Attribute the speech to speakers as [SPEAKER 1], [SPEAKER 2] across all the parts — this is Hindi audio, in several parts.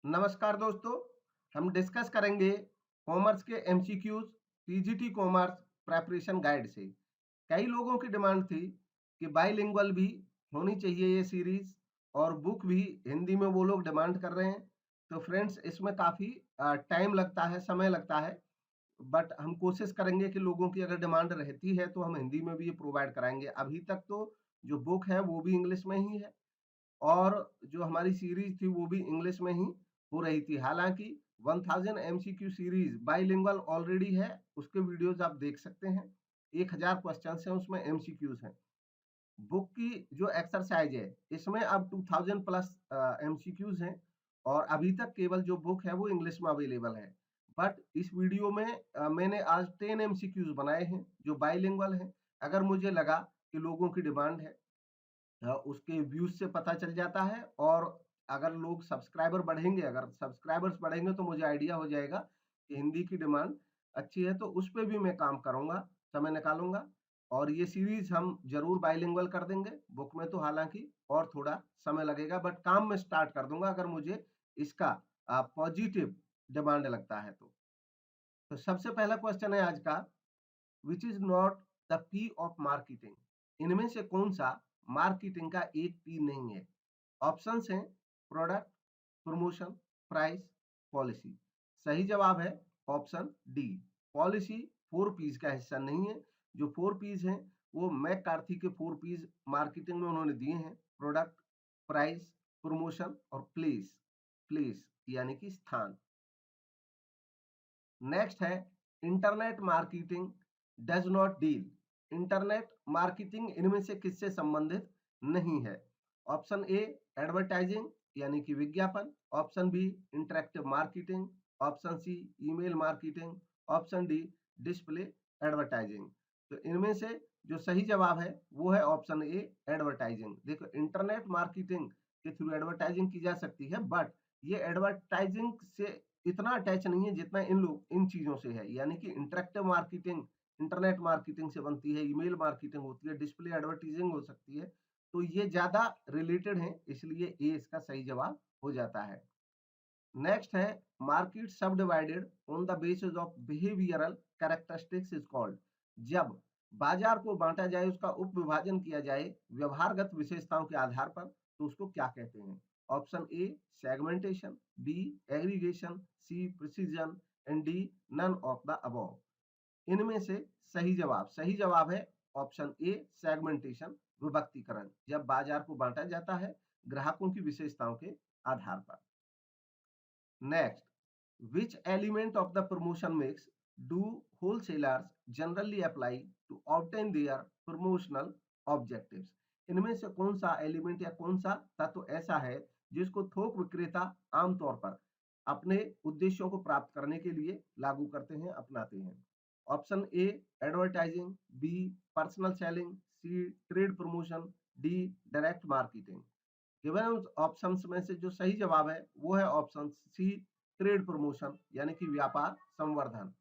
[SPEAKER 1] नमस्कार दोस्तों, हम डिस्कस करेंगे कॉमर्स के MCQs PGT commerce preparation guide से। कई लोगों की डिमांड थी कि बाइलिंगुअल भी होनी चाहिए ये सीरीज और बुक भी हिंदी में वो लोग डिमांड कर रहे हैं। तो फ्रेंड्स इसमें काफ़ी टाइम लगता है, समय लगता है, बट हम कोशिश करेंगे कि लोगों की अगर डिमांड रहती है तो हम हिंदी में भी ये प्रोवाइड कराएंगे। अभी तक तो जो बुक है वो भी इंग्लिश में ही है और जो हमारी सीरीज थी वो भी इंग्लिश में ही हो रही थी। हालांकि 1000 एमसीक्यू सीरीज बाइलिंगुअल ऑलरेडी है, उसके वीडियोस आप देख सकते हैं। 1000 क्वेश्चंस हैं, उसमें एमसीक्यूज हैं। बुक की जो एक्सरसाइज है इसमें अब 2000 प्लस एमसीक्यूज हैं और अभी तक केवल जो बुक है वो इंग्लिश में अवेलेबल है। बट इस वीडियो में मैंने आज 10 एमसीक्यूज बनाए हैं जो बाइलिंगुअल हैं। अगर मुझे लगा कि लोगों की डिमांड है, उसके व्यूज से पता चल जाता है और अगर लोग सब्सक्राइबर बढ़ेंगे, अगर सब्सक्राइबर्स बढ़ेंगे तो मुझे आइडिया हो जाएगा कि हिंदी की डिमांड अच्छी है, तो उस पे भी मैं काम करूंगा, समय निकालूंगा और ये सीरीज हम जरूर बाइलिंगुअल कर देंगे। बुक में तो हालांकि और थोड़ा समय लगेगा, बट काम में स्टार्ट कर दूंगा अगर मुझे इसका पॉजिटिव डिमांड लगता है। तो सबसे पहला क्वेश्चन है आज का, which is not the P of marketing. इनमें से कौन सा मार्केटिंग का एक पी नहीं है? ऑप्शंस हैं प्रोडक्ट, प्रमोशन, प्राइस, पॉलिसी। सही जवाब है ऑप्शन डी, पॉलिसी 4 पीज का हिस्सा नहीं है। जो 4 पीज हैं वो मैककार्थी के 4 पीज मार्केटिंग में उन्होंने दिए हैं, प्रोडक्ट, प्राइस, प्रमोशन और प्लेस। प्लेस यानी कि स्थान। नेक्स्ट है, internet marketing does not deal. Internet marketing इनमें से किससे संबंधित नहीं है? ऑप्शन ए एडवर्टाइजिंग यानी कि विज्ञापन, option B interactive marketing, option C email marketing, option D display advertising. तो इनमें से जो सही जवाब है वो है ऑप्शन ए एडवर्टाइजिंग। देखो, इंटरनेट मार्केटिंग के थ्रू एडवर्टाइजिंग की जा सकती है, बट ये एडवर्टाइजिंग से इतना अटैच नहीं है जितना इन चीजों से है। यानी कि इंटरेक्टिव मार्केटिंग इंटरनेट मार्केटिंग से बनती है, ईमेल मार्केटिंग होती है, डिस्प्ले एडवर्टाइजिंग हो सकती है। तो ये ज्यादा रिलेटेड है, इसलिए ए इसका सही जवाब हो जाता है। नेक्स्ट है, market sub divided on the basis of behavioural characteristics is called. जब बाजार को बांटा जाए, उसका उप विभाजन किया जाए व्यवहारगत विशेषताओं के आधार पर, तो उसको क्या कहते हैं? Option A segmentation, B aggregation, C precision and D none of the above. इनमें से सही जवाब है ऑप्शन ए सेगमेंटेशन, विभक्तिकरण। जब बाजार को बांटा जाता है ग्राहकों की विशेषताओं के आधार पर। Next, which element of the promotion mix do wholesalers generally apply to obtain their promotional objectives? इनमें से कौन सा एलिमेंट या कौन सा तत्व ऐसा है जिसको थोक विक्रेता आमतौर पर अपने उद्देश्यों को प्राप्त करने के लिए लागू करते हैं, अपनाते हैं? Option A advertising, B personal selling, C trade promotion, D direct marketing. Given options में से जो सही जवाब है वो है ऑप्शन सी ट्रेड प्रमोशन यानी कि व्यापार संवर्धन।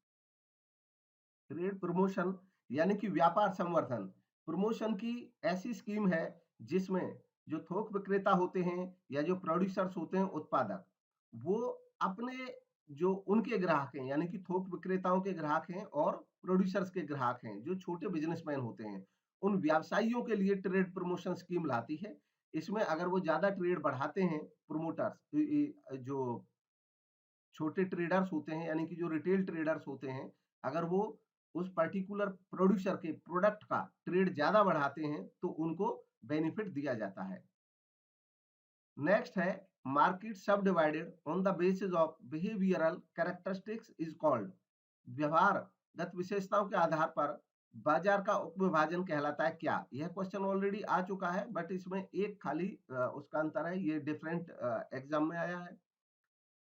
[SPEAKER 1] ट्रेड प्रमोशन यानी कि व्यापार संवर्धन प्रमोशन की ऐसी स्कीम है जिसमें जो थोक विक्रेता होते हैं या जो प्रोड्यूसर्स होते हैं, उत्पादक, वो अपने जो उनके ग्राहक हैं यानी कि थोक विक्रेताओं के ग्राहक हैं और प्रोड्यूसर्स के ग्राहक हैं, जो छोटे बिजनेसमैन होते हैं, उन व्यवसायियों के लिए ट्रेड प्रमोशन स्कीम लाती है। इसमें अगर वो ज्यादा ट्रेड बढ़ाते हैं प्रोमोटर्स, जो छोटे ट्रेडर्स होते हैं यानी कि जो रिटेल ट्रेडर्स होते हैं, अगर वो उस पर्टिकुलर प्रोड्यूसर के प्रोडक्ट का ट्रेड ज्यादा बढ़ाते हैं तो उनको बेनिफिट दिया जाता है। नेक्स्ट है, market sub divided on the basis of behavioural characteristics is called. व्यवहारगत विशेषताओं के आधार पर बाजार का उप विभाजन कहलाता है क्या? यह क्वेश्चन ऑलरेडी आ चुका है, बट इसमें एक खाली उसका अंतर है, ये डिफरेंट एग्जाम में आया है।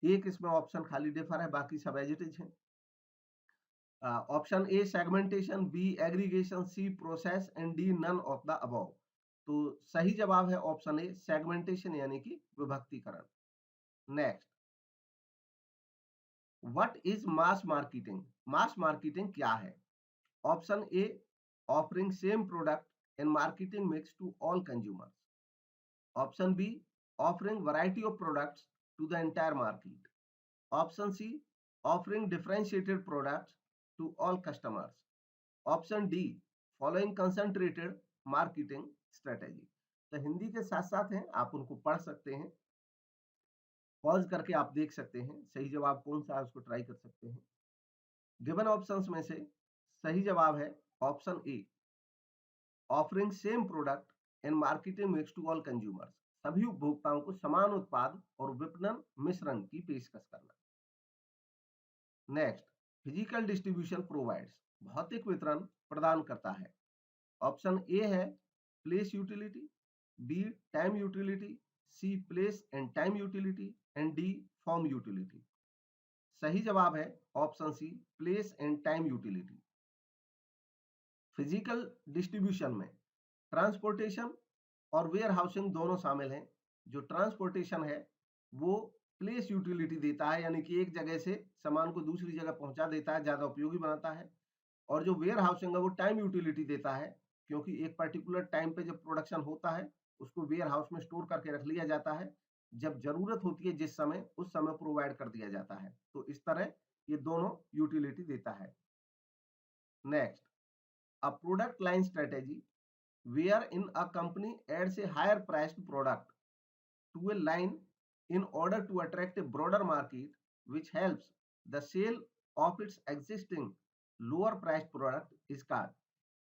[SPEAKER 1] एक इसमें ऑप्शन खाली डिफर है, बाकी सब एज इट इज है। Option A segmentation, B aggregation, C process and D none of the above. तो सही जवाब है ऑप्शन ए सेगमेंटेशन यानी कि विभक्तिकरण। Next, what is mass marketing? Mass marketing क्या है? Option A offering same product in marketing mix to all consumers, option B offering variety of products to the entire market. Option C, offering differentiated products to all customers. Option D, following concentrated marketing strategy. तो हिंदी के साथ साथ हैं, आप उनको पढ़ सकते हैं, पॉज करके आप देख सकते हैं, सही जवाब कौन सा है उसको ट्राई कर सकते हैं। गिवन ऑप्शंस में से सही जवाब है option A, offering same product and marketing mix to all consumers. सभी उपभोक्ताओं को समान उत्पाद और विपणन मिश्रण की पेशकश करना। नेक्स्ट, फिजिकल डिस्ट्रीब्यूशन प्रोवाइड्स, भौतिक वितरण प्रदान करता है। ऑप्शन ए है place utility, B time utility, C place and time utility and D form utility. सही जवाब है option C, place and time utility. Physical distribution में ट्रांसपोर्टेशन और वेयर हाउसिंग दोनों शामिल हैं। जो ट्रांसपोर्टेशन है वो प्लेस यूटिलिटी देता है, यानी कि एक जगह से सामान को दूसरी जगह पहुंचा देता है, ज्यादा उपयोगी बनाता है। और जो वेयर हाउसिंग है वो टाइम यूटिलिटी देता है, क्योंकि एक पर्टिकुलर टाइम पे जब प्रोडक्शन होता है उसको वेयर हाउस में स्टोर करके रख लिया जाता है, जब जरूरत होती है जिस समय उस समय प्रोवाइड कर दिया जाता है। तो इस तरह ये दोनों यूटिलिटी देता है। Next, a product line strategy wherein a company adds a higher priced product to a line in order to attract a broader market, which helps the sale of its existing lower priced product is called।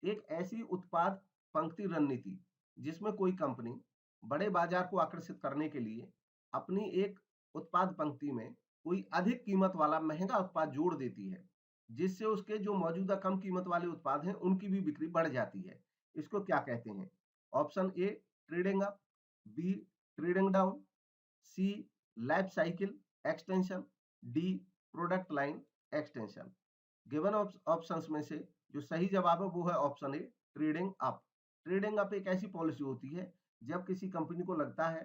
[SPEAKER 1] एक ऐसी उत्पाद पंक्ति रणनीति जिसमें कोई कंपनी बड़े बाजार को आकर्षित करने के लिए अपनी एक उत्पाद पंक्ति में कोई अधिक कीमत वाला महंगा उत्पाद जोड़ देती है, जिससे उसके जो मौजूदा कम कीमत वाले उत्पाद हैं उनकी भी बिक्री बढ़ जाती है। इसको क्या कहते हैं? Option A trading up, B trading down, C life cycle extension, D product line extension. Given options में से जो सही जवाब है वो है option A trading up. Trading up एक ऐसी पॉलिसी होती है जब किसी कंपनी को लगता है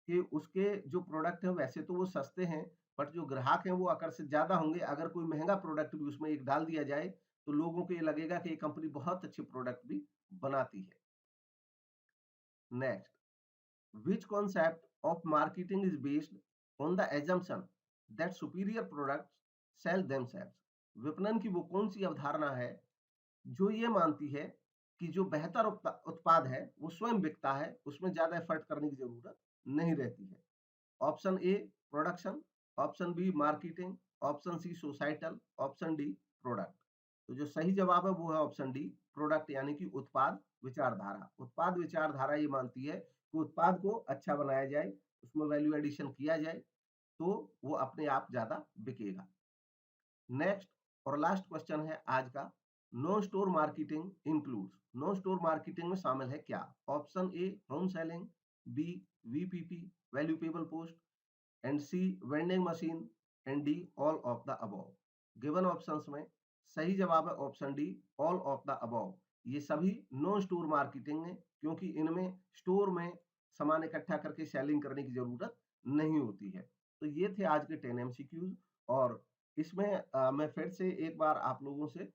[SPEAKER 1] कि उसके जो प्रोडक्ट हैं वैसे तो वो सस्ते हैं, बट जो ग्राहक हैं वो आकर्षित ज्यादा होंगे अगर कोई महंगा प्रोडक्ट भी उसमें एक डाल दिया जाए, तो लोगों को ये लगेगा कि ये कंपनी बहुत अच्छे प्रोडक्ट भी बनाती है। Next, which concept of marketing is based on the assumption that superior products sell themselves. विपणन की वो कौन सी अवधारणा है जो ये मानती है कि जो बेहतर उत्पाद है वो स्वयं बिकता है, उसमें ज्यादा एफर्ट करने की जरूरत नहीं रहती है। Option A production, option B marketing, option C societal, option D product. तो जो सही जवाब है वो है ऑप्शन डी प्रोडक्ट, यानी कि उत्पाद विचारधारा। उत्पाद विचारधारा ये मानती है कि उत्पाद को अच्छा बनाया जाए, उसमें वैल्यू एडिशन किया जाए तो वो अपने आप ज्यादा बिकेगा। नेक्स्ट और लास्ट क्वेश्चन है आज का, no store marketing includes. No store marketing में शामिल है क्या? Option A home selling, B VPP valuable post, and C vending machine, and D all of the above. Given options में सही जवाब है option D all of the above. ये सभी नो स्टोर मार्केटिंग है, क्योंकि इनमें स्टोर में सामान इकट्ठा करके सेलिंग करने की जरूरत नहीं होती है। तो ये थे आज के 10 MCQs, और इसमें मैं फिर से एक बार आप लोगों से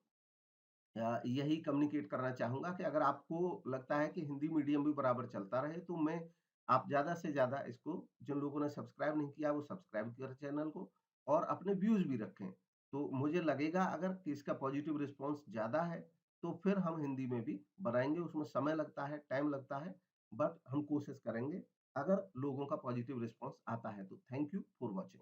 [SPEAKER 1] यही कम्युनिकेट करना चाहूंगा कि अगर आपको लगता है कि हिंदी मीडियम भी बराबर चलता रहे तो मैं आप ज्यादा से ज्यादा इसको, जिन लोगों ने सब्सक्राइब नहीं किया वो सब्सक्राइब करें चैनल को, और अपने व्यूज भी रखें। तो मुझे लगेगा अगर कि इसका पॉजिटिव रिस्पॉन्स ज्यादा है तो फिर हम हिंदी में भी बनाएंगे। उसमें समय लगता है, टाइम लगता है, बट हम कोशिश करेंगे अगर लोगों का पॉजिटिव रिस्पॉन्स आता है तो। Thank you for watching.